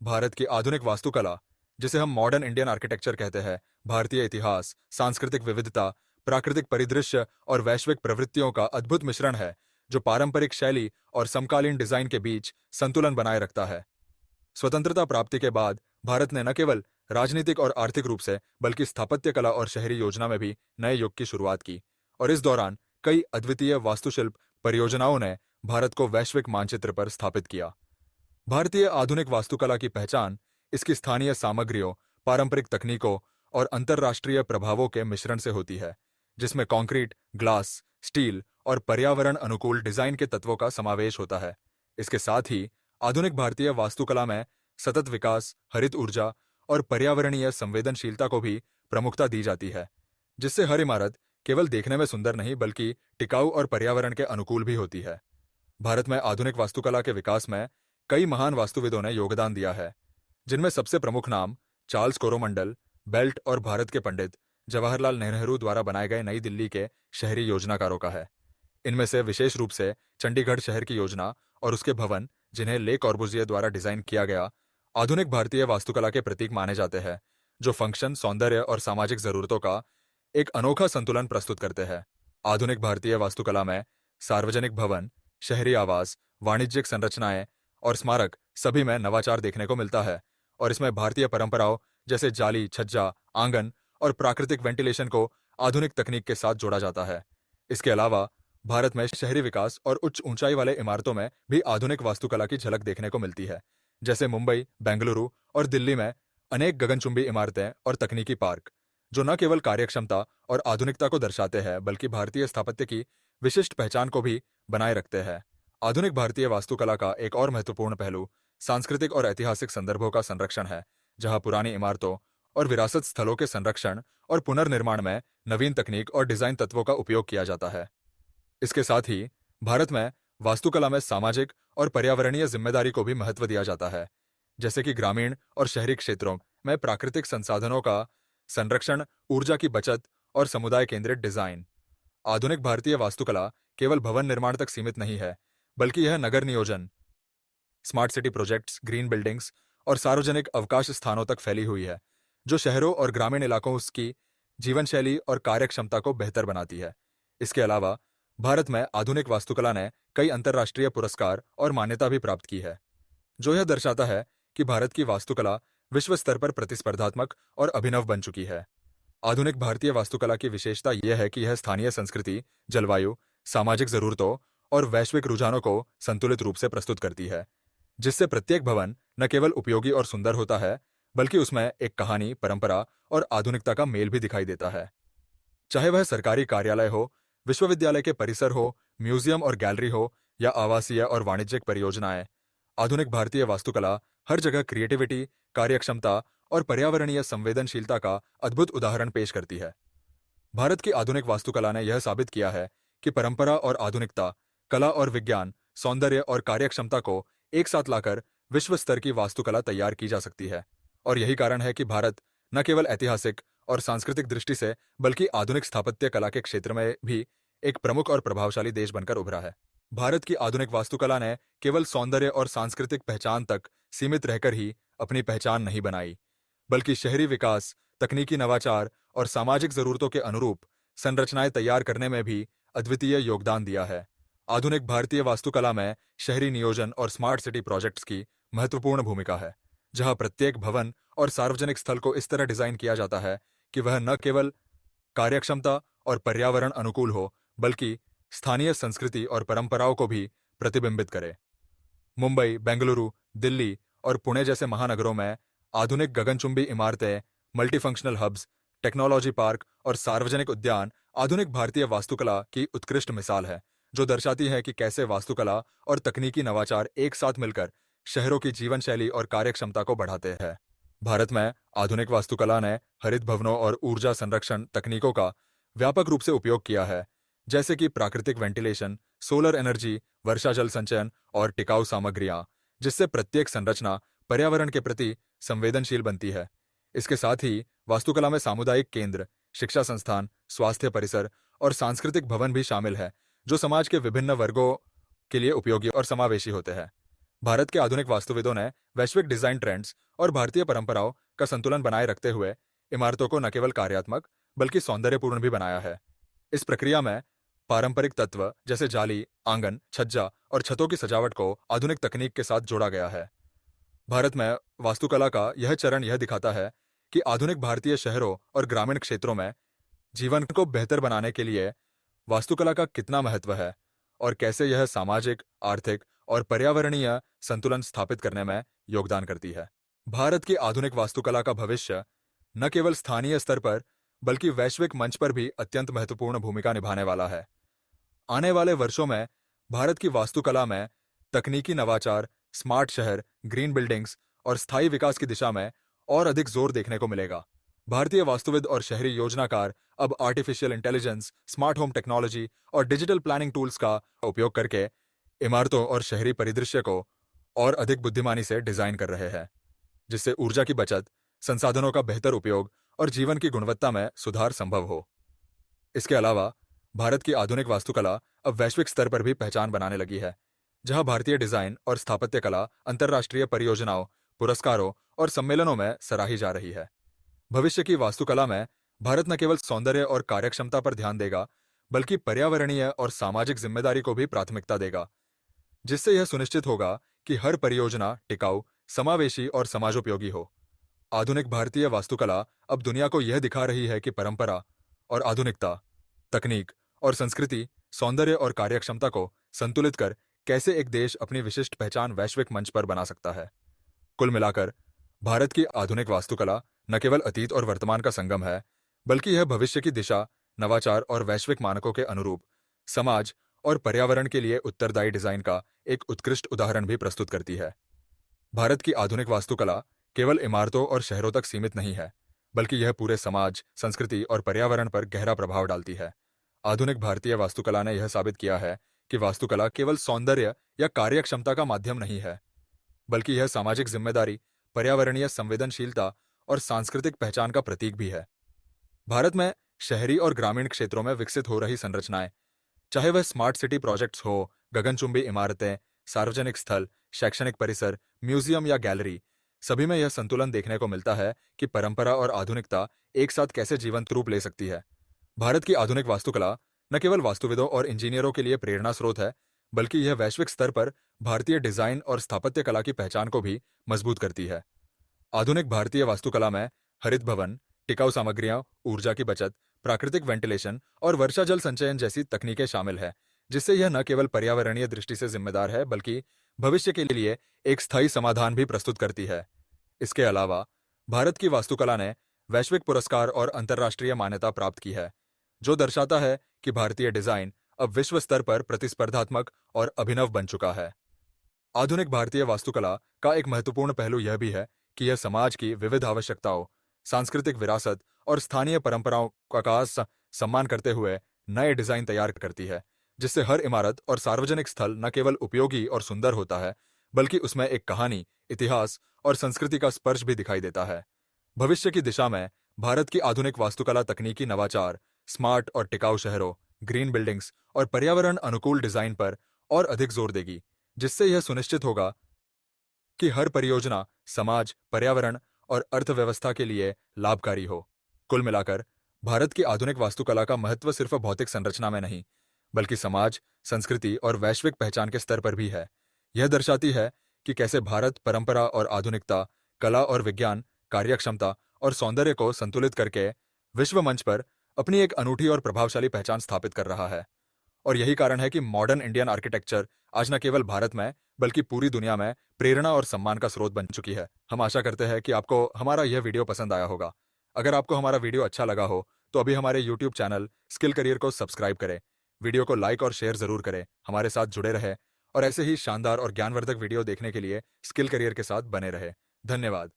भारत की आधुनिक वास्तुकला, जिसे हम मॉडर्न इंडियन आर्किटेक्चर कहते हैं, भारतीय इतिहास, सांस्कृतिक विविधता, प्राकृतिक परिदृश्य और वैश्विक प्रवृत्तियों का अद्भुत मिश्रण है, जो पारंपरिक शैली और समकालीन डिजाइन के बीच संतुलन बनाए रखता है। स्वतंत्रता प्राप्ति के बाद भारत ने न केवल राजनीतिक और आर्थिक रूप से, बल्कि स्थापत्य कला और शहरी योजना में भी नए युग की शुरुआत की, और इस दौरान कई अद्वितीय वास्तुशिल्प परियोजनाओं ने भारत को वैश्विक मानचित्र पर स्थापित किया। भारतीय आधुनिक वास्तुकला की पहचान इसकी स्थानीय सामग्रियों, पारंपरिक तकनीकों और अंतर्राष्ट्रीय प्रभावों के मिश्रण से होती है, जिसमें कंक्रीट, ग्लास, स्टील और पर्यावरण अनुकूल डिजाइन के तत्वों का समावेश होता है। इसके साथ ही आधुनिक भारतीय वास्तुकला में सतत विकास, हरित ऊर्जा और पर्यावरणीय संवेदनशीलता को भी प्रमुखता दी जाती है, जिससे हर इमारत केवल देखने में सुंदर नहीं बल्कि टिकाऊ और पर्यावरण के अनुकूल भी होती है। भारत में आधुनिक वास्तुकला के विकास में कई महान वास्तुविदों ने योगदान दिया है, जिनमें सबसे प्रमुख नाम चार्ल्स कोरोमंडल, बेल्ट और भारत के पंडित जवाहरलाल नेहरू द्वारा बनाए गए नई दिल्ली के शहरी योजनाकारों का है। इनमें से विशेष रूप से चंडीगढ़ शहर की योजना और उसके भवन, जिन्हें ले कॉर्बुजिए द्वारा डिजाइन किया गया, आधुनिक भारतीय वास्तुकला के प्रतीक माने जाते हैं, जो फंक्शन, सौंदर्य और सामाजिक जरूरतों का एक अनोखा संतुलन प्रस्तुत करते हैं। आधुनिक भारतीय वास्तुकला में सार्वजनिक भवन, शहरी आवास, वाणिज्यिक संरचनाएं और स्मारक सभी में नवाचार देखने को मिलता है, और इसमें भारतीय परंपराओं जैसे जाली, छज्जा, आंगन और प्राकृतिक वेंटिलेशन को आधुनिक तकनीक के साथ जोड़ा जाता है। इसके अलावा भारत में शहरी विकास और उच्च ऊंचाई वाले इमारतों में भी आधुनिक वास्तुकला की झलक देखने को मिलती है, जैसे मुंबई, बेंगलुरु और दिल्ली में अनेक गगनचुंबी इमारतें और तकनीकी पार्क, जो न केवल कार्यक्षमता और आधुनिकता को दर्शाते हैं बल्कि भारतीय स्थापत्य की विशिष्ट पहचान को भी बनाए रखते हैं। आधुनिक भारतीय वास्तुकला का एक और महत्वपूर्ण पहलू सांस्कृतिक और ऐतिहासिक संदर्भों का संरक्षण है, जहां पुरानी इमारतों और विरासत स्थलों के संरक्षण और पुनर्निर्माण में नवीन तकनीक और डिजाइन तत्वों का उपयोग किया जाता है। इसके साथ ही भारत में वास्तुकला में सामाजिक और पर्यावरणीय जिम्मेदारी को भी महत्व दिया जाता है, जैसे कि ग्रामीण और शहरी क्षेत्रों में प्राकृतिक संसाधनों का संरक्षण, ऊर्जा की बचत और समुदाय केंद्रित डिजाइन। आधुनिक भारतीय वास्तुकला केवल भवन निर्माण तक सीमित नहीं है, बल्कि यह नगर नियोजन, smart city projects, green buildings और सार्वजनिक अवकाश स्थानों तक फैली हुई है, जो शहरों और ग्रामीण इलाकों की जीवन शैली और कार्यक्षमता को बेहतर बनाती है। इसके अलावा भारत में आधुनिक वास्तुकला ने कई अंतर्राष्ट्रीय पुरस्कार और मान्यता भी प्राप्त की है, जो यह दर्शाता है कि भारत की वास्तुकला विश्व स्तर पर प्रतिस्पर्धात्मक और अभिनव बन चुकी है। आधुनिक भारतीय वास्तुकला की विशेषता यह है कि यह स्थानीय संस्कृति, जलवायु, सामाजिक जरूरतों और वैश्विक रुझानों को संतुलित रूप से प्रस्तुत करती है, जिससे प्रत्येक भवन न केवल उपयोगी और सुंदर होता है, बल्कि उसमें एक कहानी, परंपरा और आधुनिकता का मेल भी दिखाई देता है। चाहे वह सरकारी कार्यालय हो, विश्वविद्यालय के परिसर हो, म्यूजियम और गैलरी हो, या आवासीय और वाणिज्यिक परियोजनाएं, आधुनिक भारतीय वास्तुकला हर जगह क्रिएटिविटी, कार्यक्षमता और पर्यावरणीय संवेदनशीलता का अद्भुत उदाहरण पेश करती है। भारत की आधुनिक वास्तुकला ने यह साबित किया है कि परंपरा और आधुनिकता, कला और विज्ञान, सौंदर्य और कार्यक्षमता को एक साथ लाकर विश्व स्तर की वास्तुकला तैयार की जा सकती है, और यही कारण है कि भारत न केवल ऐतिहासिक और सांस्कृतिक दृष्टि से बल्कि आधुनिक स्थापत्य कला के क्षेत्र में भी एक प्रमुख और प्रभावशाली देश बनकर उभरा है। भारत की आधुनिक वास्तुकला ने केवल सौंदर्य और सांस्कृतिक पहचान तक सीमित रहकर ही अपनी पहचान नहीं बनाई, बल्कि शहरी विकास, तकनीकी नवाचार और सामाजिक जरूरतों के अनुरूप संरचनाएं तैयार करने में भी अद्वितीय योगदान दिया है। आधुनिक भारतीय वास्तुकला में शहरी नियोजन और स्मार्ट सिटी प्रोजेक्ट्स की महत्वपूर्ण भूमिका है, जहां प्रत्येक भवन और सार्वजनिक स्थल को इस तरह डिजाइन किया जाता है कि वह न केवल कार्यक्षमता और पर्यावरण अनुकूल हो, बल्कि स्थानीय संस्कृति और परंपराओं को भी प्रतिबिंबित करे। मुंबई, बेंगलुरु, दिल्ली और पुणे जैसे महानगरों में आधुनिक गगनचुंबी इमारतें, मल्टीफंक्शनल हब्स, टेक्नोलॉजी पार्क और सार्वजनिक उद्यान आधुनिक भारतीय वास्तुकला की उत्कृष्ट मिसाल है, जो दर्शाती है कि कैसे वास्तुकला और तकनीकी नवाचार एक साथ मिलकर शहरों की जीवन शैली और कार्यक्षमता को बढ़ाते हैं। भारत में आधुनिक वास्तुकला ने हरित भवनों और ऊर्जा संरक्षण तकनीकों का व्यापक रूप से उपयोग किया है, जैसे कि प्राकृतिक वेंटिलेशन, सोलर एनर्जी, वर्षा जल संचयन और टिकाऊ सामग्रियां, जिससे प्रत्येक संरचना पर्यावरण के प्रति संवेदनशील बनती है। इसके साथ ही वास्तुकला में सामुदायिक केंद्र, शिक्षा संस्थान, स्वास्थ्य परिसर और सांस्कृतिक भवन भी शामिल है, जो समाज के विभिन्न वर्गों के लिए उपयोगी और समावेशी होते हैं। भारत के आधुनिक वास्तुविदों ने वैश्विक डिजाइन ट्रेंड्स और भारतीय परंपराओं का संतुलन बनाए रखते हुए इमारतों को न केवल कार्यात्मक बल्कि सौंदर्यपूर्ण भी बनाया है। इस प्रक्रिया में पारंपरिक तत्व जैसे जाली, आंगन, छज्जा और छतों की सजावट को आधुनिक तकनीक के साथ जोड़ा गया है। भारत में वास्तुकला का यह चरण यह दिखाता है कि आधुनिक भारतीय शहरों और ग्रामीण क्षेत्रों में जीवन को बेहतर बनाने के लिए वास्तुकला का कितना महत्व है और कैसे यह सामाजिक, आर्थिक और पर्यावरणीय संतुलन स्थापित करने में योगदान करती है। भारत की आधुनिक वास्तुकला का भविष्य न केवल स्थानीय स्तर पर बल्कि वैश्विक मंच पर भी अत्यंत महत्वपूर्ण भूमिका निभाने वाला है। आने वाले वर्षों में भारत की वास्तुकला में तकनीकी नवाचार, स्मार्ट शहर, ग्रीन बिल्डिंग्स और स्थायी विकास की दिशा में और अधिक जोर देखने को मिलेगा। भारतीय वास्तुविद और शहरी योजनाकार अब artificial intelligence, smart home technology और डिजिटल प्लानिंग टूल्स का उपयोग करके इमारतों और शहरी परिदृश्य को और अधिक बुद्धिमानी से डिजाइन कर रहे हैं, जिससे ऊर्जा की बचत, संसाधनों का बेहतर उपयोग और जीवन की गुणवत्ता में सुधार संभव हो। इसके अलावा भारत की आधुनिक वास्तुकला अब वैश्विक स्तर पर भी पहचान बनाने लगी है, जहां भारतीय डिजाइन और स्थापत्य कला अंतर्राष्ट्रीय परियोजनाओं, पुरस्कारों और सम्मेलनों में सराही जा रही है। भविष्य की वास्तुकला में भारत न केवल सौंदर्य और कार्यक्षमता पर ध्यान देगा, बल्कि पर्यावरणीय और सामाजिक जिम्मेदारी को भी प्राथमिकता देगा, जिससे यह सुनिश्चित होगा कि हर परियोजना टिकाऊ, समावेशी और समाजोपयोगी हो। आधुनिक भारतीय वास्तुकला अब दुनिया को यह दिखा रही है कि परंपरा और आधुनिकता, तकनीक और संस्कृति, सौंदर्य और कार्यक्षमता को संतुलित कर कैसे एक देश अपनी विशिष्ट पहचान वैश्विक मंच पर बना सकता है। कुल मिलाकर भारत की आधुनिक वास्तुकला न केवल अतीत और वर्तमान का संगम है, बल्कि यह भविष्य की दिशा, नवाचार और वैश्विक मानकों के अनुरूप समाज और पर्यावरण के लिए उत्तरदायी डिजाइन का एक उत्कृष्ट उदाहरण भी प्रस्तुत करती है। भारत की आधुनिक वास्तुकला केवल इमारतों और शहरों तक सीमित नहीं है, बल्कि यह पूरे समाज, संस्कृति और पर्यावरण पर गहरा प्रभाव डालती है। आधुनिक भारतीय वास्तुकला ने यह साबित किया है कि वास्तुकला केवल सौंदर्य या कार्यक्षमता का माध्यम नहीं है, बल्कि यह सामाजिक जिम्मेदारी, पर्यावरणीय संवेदनशीलता और सांस्कृतिक पहचान का प्रतीक भी है। भारत में शहरी और ग्रामीण क्षेत्रों में विकसित हो रही संरचनाएं, चाहे वह स्मार्ट सिटी प्रोजेक्ट्स हो, गगनचुंबी इमारतें, सार्वजनिक स्थल, शैक्षणिक परिसर, म्यूजियम या गैलरी, सभी में यह संतुलन देखने को मिलता है कि परंपरा और आधुनिकता एक साथ कैसे जीवंत रूप ले सकती है। भारत की आधुनिक वास्तुकला न केवल वास्तुविदों और इंजीनियरों के लिए प्रेरणा स्रोत है, बल्कि यह वैश्विक स्तर पर भारतीय डिजाइन और स्थापत्य कला की पहचान को भी मजबूत करती है। आधुनिक भारतीय वास्तुकला में हरित भवन, टिकाऊ सामग्रियां, ऊर्जा की बचत, प्राकृतिक वेंटिलेशन और वर्षा जल संचयन जैसी तकनीकें शामिल हैं, जिससे यह न केवल पर्यावरणीय दृष्टि से जिम्मेदार है, बल्कि भविष्य के लिए एक स्थायी समाधान भी प्रस्तुत करती है। इसके अलावा भारत की वास्तुकला ने वैश्विक पुरस्कार और अंतर्राष्ट्रीय मान्यता प्राप्त की है, जो दर्शाता है कि भारतीय डिजाइन अब विश्व स्तर पर प्रतिस्पर्धात्मक और अभिनव बन चुका है। आधुनिक भारतीय वास्तुकला का एक महत्वपूर्ण पहलू यह भी है कि यह समाज की विविध आवश्यकताओं, सांस्कृतिक विरासत और स्थानीय परंपराओं का सम्मान करते हुए नए डिजाइन तैयार करती है, जिससे हर इमारत और सार्वजनिक स्थल न केवल उपयोगी और सुंदर होता है, बल्कि उसमें एक कहानी, इतिहास और संस्कृति का स्पर्श भी दिखाई देता है। भविष्य की दिशा में भारत की आधुनिक वास्तुकला तकनीकी नवाचार, स्मार्ट और टिकाऊ शहरों, ग्रीन बिल्डिंग्स और पर्यावरण अनुकूल डिजाइन पर और अधिक जोर देगी, जिससे यह सुनिश्चित होगा कि हर परियोजना समाज, पर्यावरण और अर्थव्यवस्था के लिए लाभकारी हो। कुल मिलाकर भारत की आधुनिक वास्तुकला का महत्व सिर्फ भौतिक संरचना में नहीं, बल्कि समाज, संस्कृति और वैश्विक पहचान के स्तर पर भी है। यह दर्शाती है कि कैसे भारत परंपरा और आधुनिकता, कला और विज्ञान, कार्यक्षमता और सौंदर्य को संतुलित करके विश्व मंच पर अपनी एक अनूठी और प्रभावशाली पहचान स्थापित कर रहा है। और यही कारण है कि मॉडर्न इंडियन आर्किटेक्चर आज न केवल भारत में बल्कि पूरी दुनिया में प्रेरणा और सम्मान का स्रोत बन चुकी है। हम आशा करते हैं कि आपको हमारा यह वीडियो पसंद आया होगा। अगर आपको हमारा वीडियो अच्छा लगा हो तो अभी हमारे यूट्यूब चैनल स्किल करियर को सब्सक्राइब करें, वीडियो को लाइक और शेयर जरूर करें, हमारे साथ जुड़े रहे और ऐसे ही शानदार और ज्ञानवर्धक वीडियो देखने के लिए स्किल करियर के साथ बने रहे। धन्यवाद।